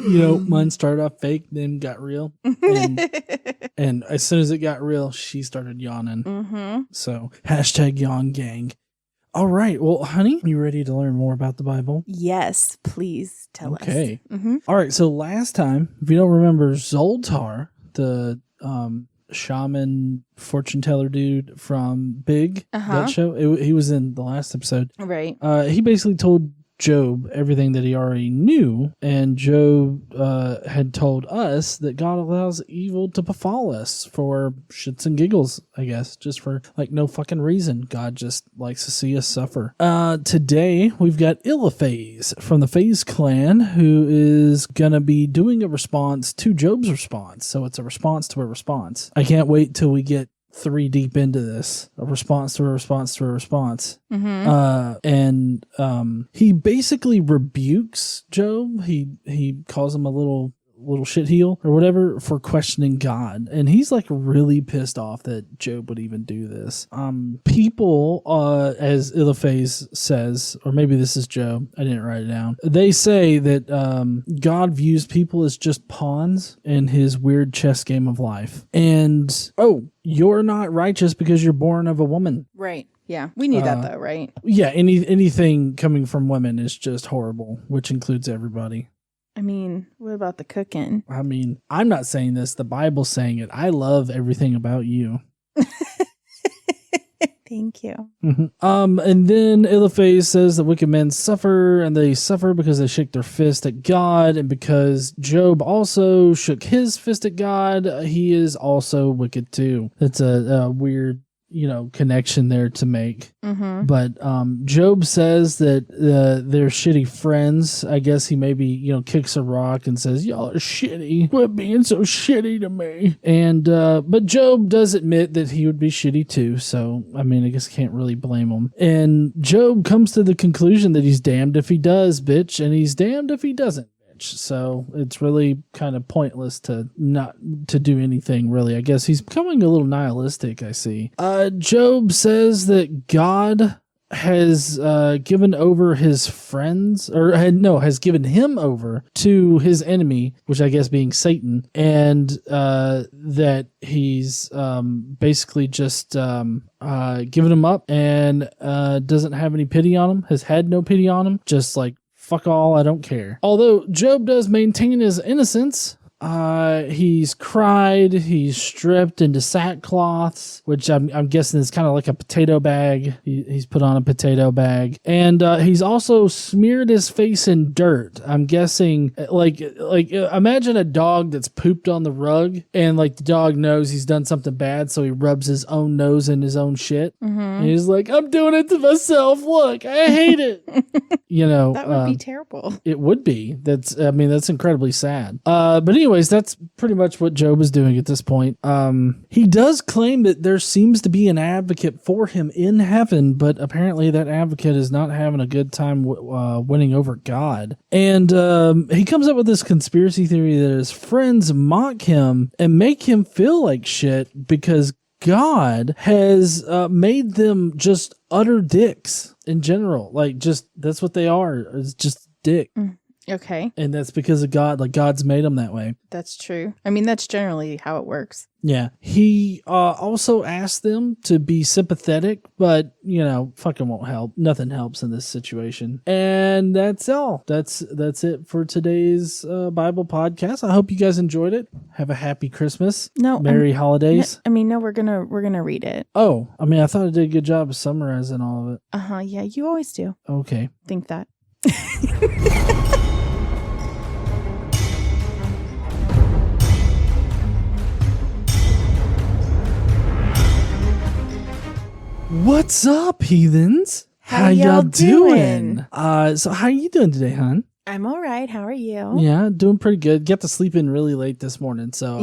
Mine started off fake, then got real. And as soon as it got real, she started yawning. Mm-hmm. So, hashtag yawn gang. All right. Well, honey, you ready to learn more about the Bible? Yes, please tell us. Okay. Mm-hmm. All right. So last time, if you don't remember, Zoltar, the shaman fortune teller dude from Big, that show, he was in the last episode. Right. He basically told Job everything that he already knew, and Job had told us that God allows evil to befall us for shits and giggles, I guess, just for like no fucking reason. God just likes to see us suffer. Today we've got Illafaze from the Phase clan, who is gonna be doing a response to Job's response. So it's a response to a response. I can't wait till we get 3 deep into this, a response to a response to a response. And he basically rebukes Job. He calls him a little shit heel or whatever for questioning God, and he's like really pissed off that Job would even do this. People, as Eliphaz says, or maybe this is Job, I didn't write it down, they say that God views people as just pawns in his weird chess game of life, and you're not righteous because you're born of a woman. Right. Yeah, we knew that though, right? Yeah, anything coming from women is just horrible, which includes everybody. I mean, what about the cooking? I mean, I'm not saying this. The Bible's saying it. I love everything about you. Thank you. And then Eliphaz says that wicked men suffer, and they suffer because they shake their fist at God, and because Job also shook his fist at God, he is also wicked too. That's a weird connection there to make. But Job says that they're shitty friends. I guess he maybe kicks a rock and says, y'all are shitty, quit being so shitty to me. And but Job does admit that he would be shitty too, so I mean, I guess I can't really blame him. And Job comes to the conclusion that he's damned if he does, bitch, and he's damned if he doesn't. So it's really kind of pointless to not to do anything, really. I guess he's becoming a little nihilistic, I see. Job says that God has given over his friends, or has given him over to his enemy, which I guess being Satan, and that he's basically just given him up and doesn't have any pity on him, has had no pity on him, just like, fuck all, I don't care. Although Job does maintain his innocence. He's cried, he's stripped into sackcloths, which I'm guessing is kind of like a potato bag. He's put on a potato bag, and he's also smeared his face in dirt. I'm guessing like imagine a dog that's pooped on the rug, and like the dog knows he's done something bad, so he rubs his own nose in his own shit. And he's like, I'm doing it to myself. Look, I hate it. That would be terrible. It would be. That's incredibly sad. But anyways, that's pretty much what Job is doing at this point. He does claim that there seems to be an advocate for him in heaven, but apparently that advocate is not having a good time winning over God. And he comes up with this conspiracy theory that his friends mock him and make him feel like shit because God has made them just utter dicks in general. Like, just that's what they are. It's just dick. Okay. And that's because of God. Like, God's made them that way. That's true. I mean, that's generally how it works. Yeah. He also asked them to be sympathetic, but, fucking won't help. Nothing helps in this situation. And that's all. That's it for today's Bible podcast. I hope you guys enjoyed it. Have a happy Christmas. Merry holidays. No, we're gonna read it. Oh, I thought I did a good job of summarizing all of it. Yeah, you always do. Okay. Think that. What's up, heathens? How y'all doing? So how you doing today, hon? I'm all right. How are you? Yeah, doing pretty good. Get to sleep in really late this morning, so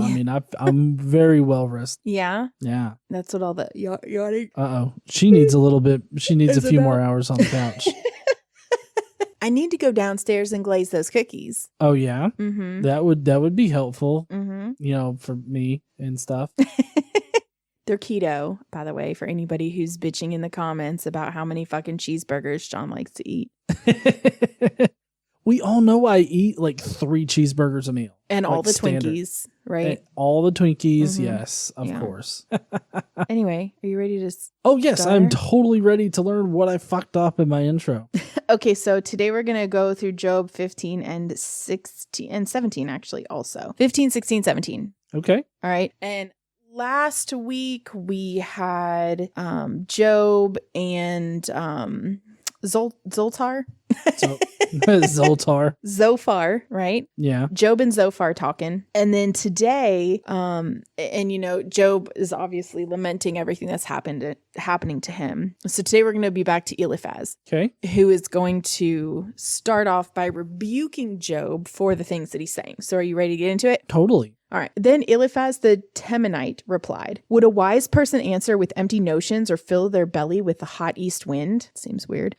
I'm very well rested. Yeah? Yeah. That's what all the yawning. Uh-oh. She needs a little bit. She needs a few more hours on the couch. I need to go downstairs and glaze those cookies. Oh, yeah? Mm-hmm. That would be helpful, mm-hmm. For me and stuff. They're keto, by the way, for anybody who's bitching in the comments about how many fucking cheeseburgers John likes to eat. We all know I eat like 3 cheeseburgers a meal. And all like the standard. Twinkies, right? And all the Twinkies, Mhm. yes, of Yeah. course. Anyway, are you ready to Oh, yes, start? I'm totally ready to learn what I fucked up in my intro. Okay, so today we're going to go through Job 15 and 16 and 17 actually also. 15, 16, 17. Okay. All right. And last week we had Job and Zoltar. So, Zoltar. Zophar, right? Yeah. Job and Zophar talking. And then today, Job is obviously lamenting everything that's happening to him. So today we're going to be back to Eliphaz. Okay. Who is going to start off by rebuking Job for the things that he's saying. So are you ready to get into it? Totally. All right. Then Eliphaz the Temanite replied, "Would a wise person answer with empty notions or fill their belly with the hot east wind?" Seems weird.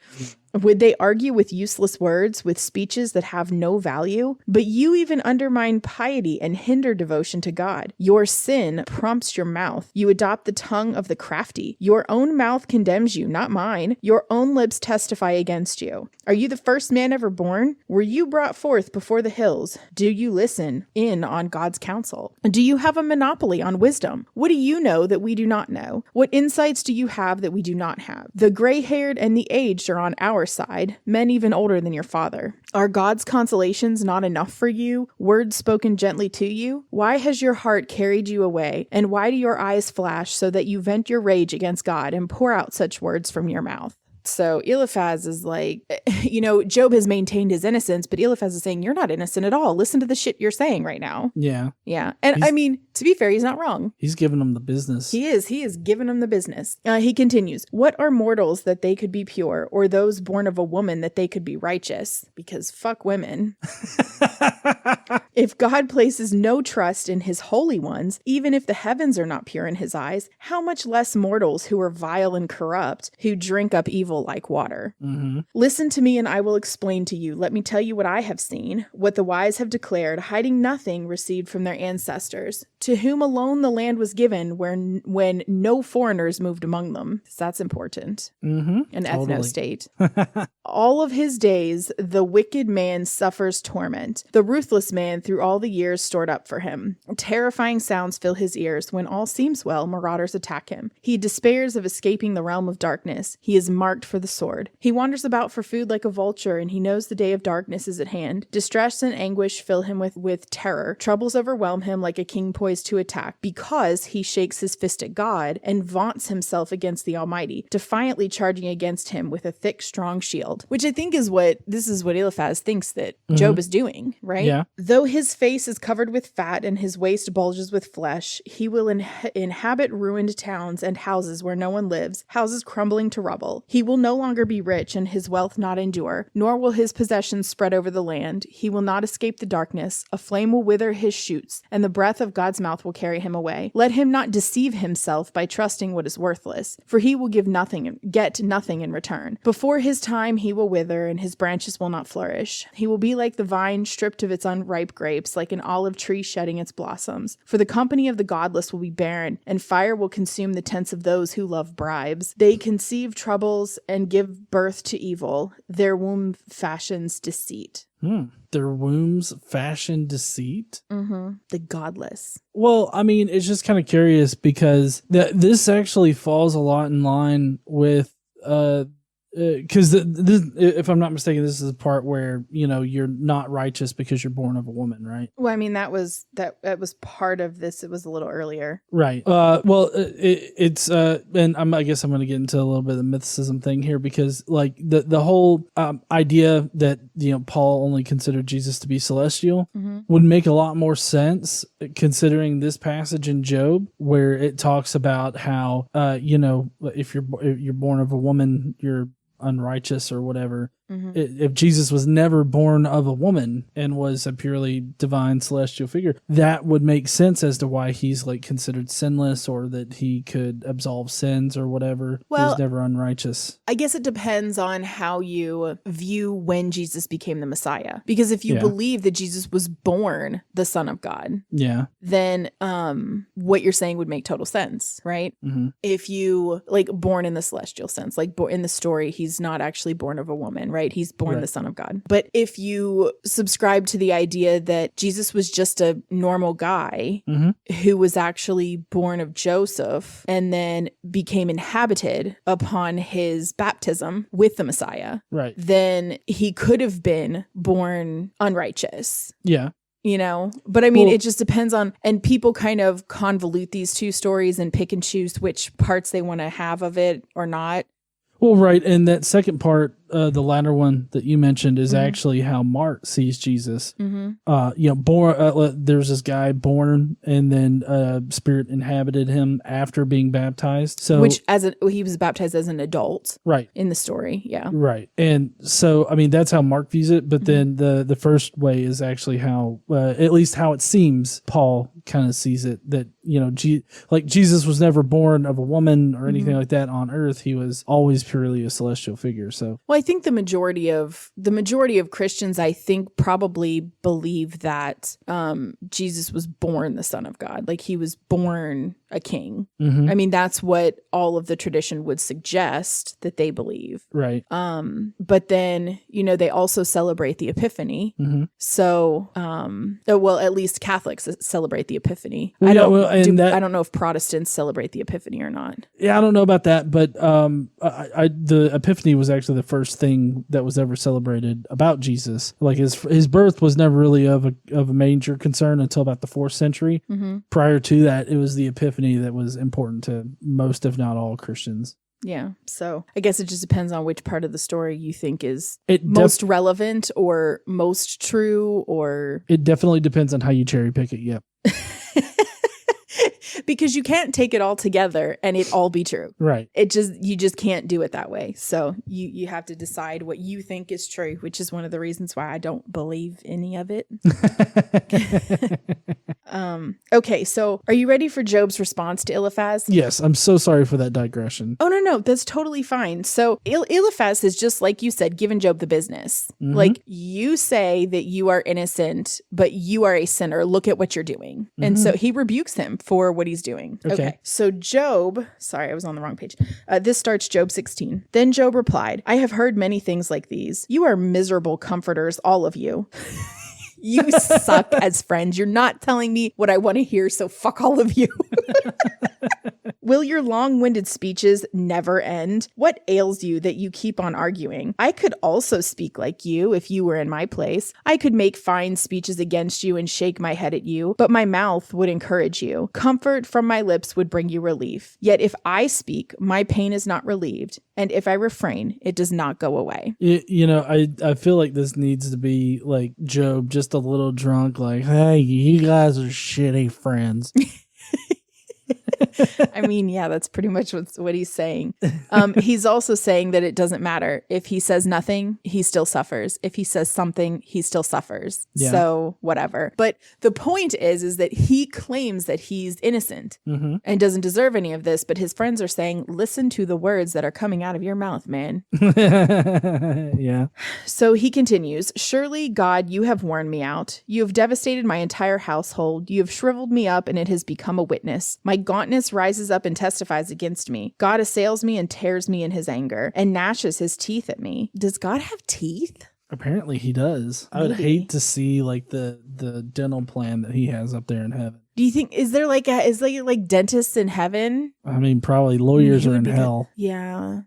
Would they argue with useless words, with speeches that have no value? But you even undermine piety and hinder devotion to God. Your sin prompts your mouth. You adopt the tongue of the crafty. Your own mouth condemns you, not mine. Your own lips testify against you. Are you the first man ever born? Were you brought forth before the hills? Do you listen in on God's counsel? Do you have a monopoly on wisdom? What do you know that we do not know? What insights do you have that we do not have? The gray-haired and the aged are on our side, men even older than your father. Are God's consolations not enough for you? Words spoken gently to you? Why has your heart carried you away? And why do your eyes flash so that you vent your rage against God and pour out such words from your mouth? So Eliphaz is like, Job has maintained his innocence, but Eliphaz is saying, you're not innocent at all. Listen to the shit you're saying right now. Yeah. Yeah. And to be fair, he's not wrong. He's giving them the business. He is giving them the business. He continues, what are mortals that they could be pure, or those born of a woman that they could be righteous? Because fuck women. If God places no trust in his holy ones, even if the heavens are not pure in his eyes, how much less mortals who are vile and corrupt, who drink up evil like water? Mm-hmm. Listen to me and I will explain to you. Let me tell you what I have seen, what the wise have declared, hiding nothing received from their ancestors, to whom alone the land was given when no foreigners moved among them. So that's important. Mm-hmm. An Totally. ethno-state. All of his days, the wicked man suffers torment. The ruthless man through all the years stored up for him. Terrifying sounds fill his ears. When all seems well, marauders attack him. He despairs of escaping the realm of darkness. He is marked for the sword. He wanders about for food like a vulture, and he knows the day of darkness is at hand. Distress and anguish fill him with terror. Troubles overwhelm him like a king poised to attack, because he shakes his fist at God and vaunts himself against the Almighty, defiantly charging against him with a thick, strong shield. Which I think is what Eliphaz thinks that Job is doing, right? Yeah. Though his face is covered with fat and his waist bulges with flesh, he will inhabit ruined towns and houses where no one lives, houses crumbling to rubble. He will no longer be rich and his wealth not endure, nor will his possessions spread over the land. He will not escape the darkness. A flame will wither his shoots, and the breath of God's mouth will carry him away. Let him not deceive himself by trusting what is worthless, for he will get nothing in return. Before his time he will wither, and his branches will not flourish. He will be like the vine stripped of its unripe grapes, like an olive tree shedding its blossoms. For the company of the godless will be barren, and fire will consume the tents of those who love bribes. They conceive troubles and give birth to evil. Their womb fashions deceit. Their wombs fashion deceit? Mm-hmm. The godless. Well, I mean, it's just kind of curious because this actually falls a lot in line with because if I'm not mistaken, this is the part where you're not righteous because you're born of a woman, right? Well, I mean that was part of this. It was a little earlier, right? Well, it's and I guess I'm going to get into a little bit of the mythicism thing here because like the whole idea that Paul only considered Jesus to be celestial would make a lot more sense considering this passage in Job where it talks about how if you're born of a woman, you're unrighteous or whatever. If Jesus was never born of a woman and was a purely divine celestial figure, that would make sense as to why he's like considered sinless or that he could absolve sins or whatever. Well, he was never unrighteous. I guess it depends on how you view when Jesus became the Messiah. Because if you believe that Jesus was born the Son of God, then what you're saying would make total sense, right? If you like born in the celestial sense, like in the story, he's not actually born of a woman, right? He's born the Son of God. But if you subscribe to the idea that Jesus was just a normal guy who was actually born of Joseph and then became inhabited upon his baptism with the Messiah, then he could have been born unrighteous. Yeah. You know, but I mean, it just depends on, and people kind of convolute these two stories and pick and choose which parts they want to have of it or not. Well, right. And that second part, the latter one that you mentioned, is actually how Mark sees Jesus. Born. There's this guy born, and then Spirit inhabited him after being baptized. So, he was baptized as an adult, right, in the story. Yeah, right. And so, I mean, that's how Mark views it. But then the first way is actually how, at least how it seems, Paul kind of sees it. That Jesus was never born of a woman or anything like that on earth. He was always purely a celestial figure. So, well, I think the majority of Christians, I think, probably believe that Jesus was born the Son of God, like he was born a king. I mean, that's what all of the tradition would suggest that they believe. Right. But then, they also celebrate the Epiphany. So, well, at least Catholics celebrate the Epiphany. I don't know if Protestants celebrate the Epiphany or not. Yeah, I don't know about that, but the Epiphany was actually the first thing that was ever celebrated about Jesus. Like his birth was never really of a major concern until about the 4th century. Prior to that, it was the Epiphany that was important to most, if not all, Christians. Yeah. So I guess it just depends on which part of the story you think is most relevant or most true, or it definitely depends on how you cherry pick it. Yep. Because you can't take it all together and it all be true. Right. You just can't do it that way. So you have to decide what you think is true, which is one of the reasons why I don't believe any of it. Okay, so are you ready for Job's response to Eliphaz? Yes, I'm so sorry for that digression. Oh, no, that's totally fine. So Eliphaz has, just like you said, given Job the business. Like, you say that you are innocent, but you are a sinner. Look at what you're doing. And so he rebukes him for what he's doing. Okay. So Job, sorry, I was on the wrong page. This starts Job 16. Then Job replied, I have heard many things like these. You are miserable comforters, all of you. You suck as friends. You're not telling me what I want to hear, so fuck all of you. Will your long-winded speeches never end? What ails you that you keep on arguing? I could also speak like you if you were in my place. I could make fine speeches against you and shake my head at you, but my mouth would encourage you. Comfort from my lips would bring you relief. Yet if I speak, my pain is not relieved, and if I refrain, it does not go away. I feel like this needs to be like Job, just a little drunk, like, hey, you guys are shitty friends. I mean, yeah, that's pretty much what he's saying. He's also saying that it doesn't matter. If he says nothing, he still suffers. If he says something, he still suffers. Yeah. So whatever. But the point is that he claims that he's innocent and doesn't deserve any of this. But his friends are saying, listen to the words that are coming out of your mouth, man. Yeah. So he continues, surely, God, you have worn me out. You have devastated my entire household. You have shriveled me up, and it has become a witness. My gauntness rises up and testifies against me. God assails me and tears me in his anger and gnashes his teeth at me. Does God have teeth? Apparently he does. Maybe. I would hate to see like the dental plan that he has up there in heaven. Do you think, is there like dentists in heaven? I mean, probably lawyers are in hell. Yeah.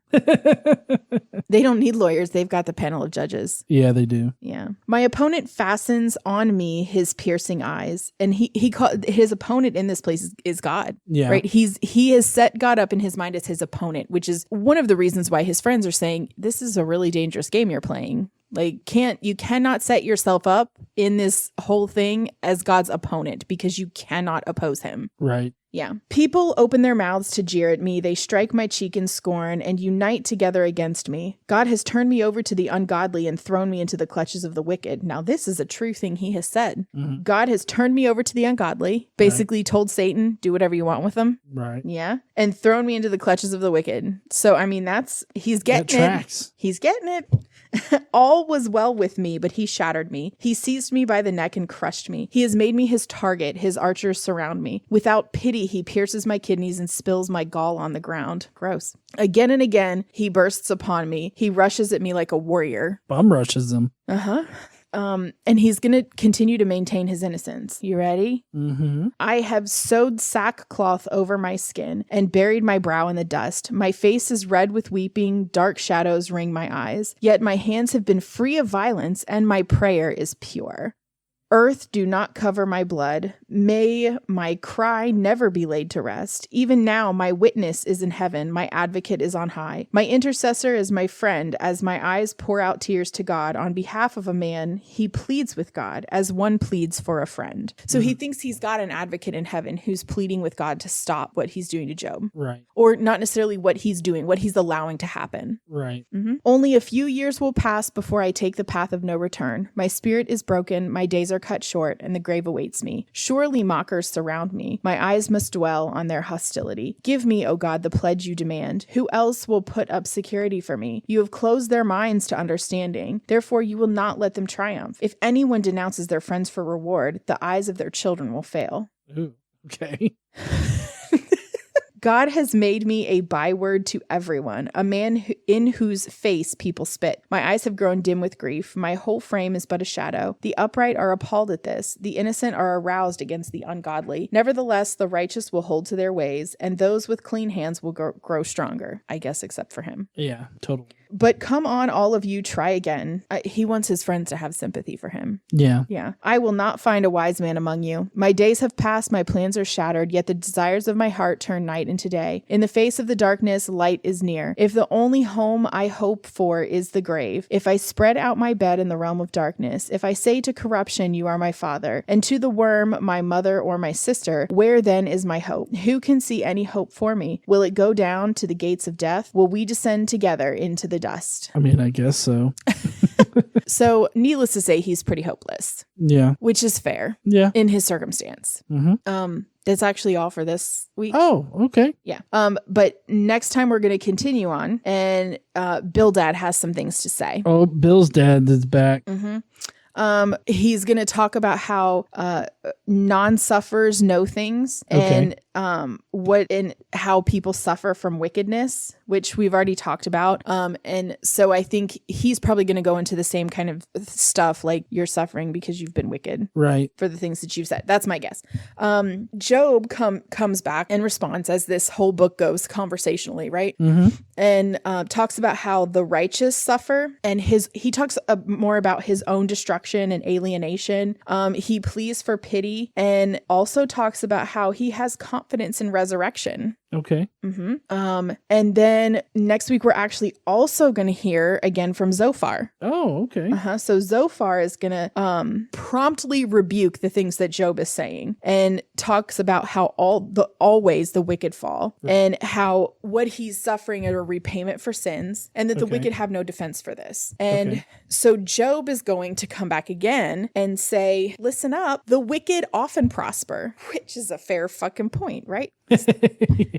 They don't need lawyers. They've got the panel of judges. Yeah, they do. Yeah. My opponent fastens on me his piercing eyes. And he called his opponent in this place is God. Yeah. Right. He has set God up in his mind as his opponent, which is one of the reasons why his friends are saying, this is a really dangerous game you're playing. Like, you cannot set yourself up in this whole thing as God's opponent because you cannot oppose him. Right. Yeah. People open their mouths to jeer at me. They strike my cheek in scorn and unite together against me. God has turned me over to the ungodly and thrown me into the clutches of the wicked. Now, this is a true thing he has said. Mm-hmm. God has turned me over to the ungodly, basically told Satan, do whatever you want with them. Right. Yeah. And thrown me into the clutches of the wicked. So, I mean, he's getting it. He's getting it. All was well with me, but he shattered me. He seized me by the neck and crushed me. He has made me his target. His archers surround me. Without pity, he pierces my kidneys and spills my gall on the ground. Gross. Again and again, he bursts upon me. He rushes at me like a warrior. Bum rushes them. Uh-huh. And he's going to continue to maintain his innocence. You ready? Mm-hmm. I have sewed sackcloth over my skin and buried my brow in the dust. My face is red with weeping. Dark shadows ring my eyes. Yet my hands have been free of violence and my prayer is pure. Earth, do not cover my blood. May my cry never be laid to rest. Even now, my witness is in heaven. My advocate is on high. My intercessor is my friend. As my eyes pour out tears to God on behalf of a man, he pleads with God as one pleads for a friend. So he thinks he's got an advocate in heaven who's pleading with God to stop what he's doing to Job. Right. Or not necessarily what he's doing, what he's allowing to happen. Right. Only a few years will pass before I take the path of no return. My spirit is broken. My days are cut short and the grave awaits me. Surely mockers surround me. My eyes must dwell on their hostility. Give me, O God, the pledge you demand. Who else will put up security for me? You have closed their minds to understanding. Therefore, you will not let them triumph. If anyone denounces their friends for reward, the eyes of their children will fail. Ooh, okay. God has made me a byword to everyone, a man in whose face people spit. My eyes have grown dim with grief. My whole frame is but a shadow. The upright are appalled at this. The innocent are aroused against the ungodly. Nevertheless, the righteous will hold to their ways, and those with clean hands will grow stronger. I guess except for him. Yeah, totally. But come on, all of you, try again. He wants his friends to have sympathy for him. Yeah. Yeah. I will not find a wise man among you. My days have passed, my plans are shattered, yet the desires of my heart turn night into day. In the face of the darkness, light is near. If the only home I hope for is the grave, if I spread out my bed in the realm of darkness, if I say to corruption, you are my father, and to the worm, my mother or my sister, where then is my hope? Who can see any hope for me? Will it go down to the gates of death? Will we descend together into the dust? I mean, I guess so. So, needless to say, he's pretty hopeless. Yeah. Which is fair. Yeah. In his circumstance. That's actually all for this week. Oh, okay. Yeah. But next time we're going to continue on, and Bildad has some things to say. Oh, Bill's dad is back. He's going to talk about how non-sufferers know things, and how people suffer from wickedness, which we've already talked about. And so I think he's probably going to go into the same kind of stuff, like you're suffering because you've been wicked, right? For the things that you've said. That's my guess. Job comes back and responds, as this whole book goes conversationally, right? And talks about how the righteous suffer, and he talks more about his own destruction and alienation. He pleads for pity, and also talks about how he has confidence in resurrection. Okay. And then next week, we're actually also going to hear again from Zophar. Oh, okay. So Zophar is going to promptly rebuke the things that Job is saying, and talks about how always the wicked fall, and how what he's suffering are a repayment for sins, and that the wicked have no defense for this. And so Job is going to come back again and say, listen up, the wicked often prosper, which is a fair fucking point, right?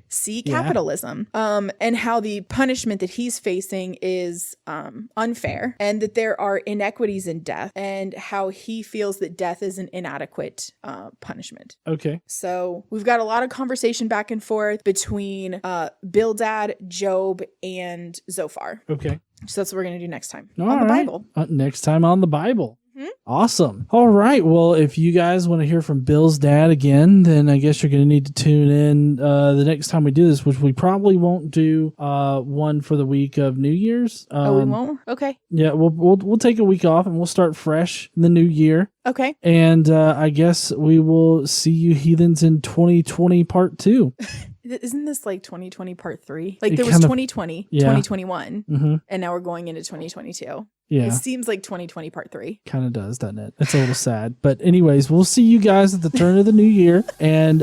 See capitalism. And how the punishment that he's facing is unfair, and that there are inequities in death, and how he feels that death is an inadequate punishment. Okay. So we've got a lot of conversation back and forth between Bildad, Job, and Zophar. Okay. So that's what we're going to do next time All on the right. Bible. Next time on the Bible. Awesome. All right. Well, if you guys want to hear from Bill's dad again, then I guess you're going to need to tune in the next time we do this, which we probably won't do one for the week of New Year's. We won't? Okay. Yeah, we'll take a week off and we'll start fresh in the new year. Okay. And I guess we will see you heathens in 2020 part 2. Isn't this like 2020 part 3? Like there was 2020, 2021, and now we're going into 2022. Yeah. It seems like 2020 part 3. Kind of does, doesn't it? It's a little sad. But anyways, we'll see you guys at the turn of the new year. And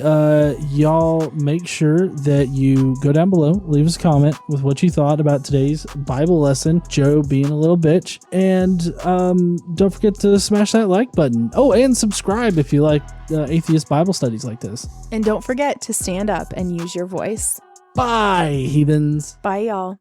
y'all make sure that you go down below, leave us a comment with what you thought about today's Bible lesson, Job being a little bitch. And don't forget to smash that like button. Oh, and subscribe if you like atheist Bible studies like this. And don't forget to stand up and use your voice. Bye, heathens. Bye, y'all.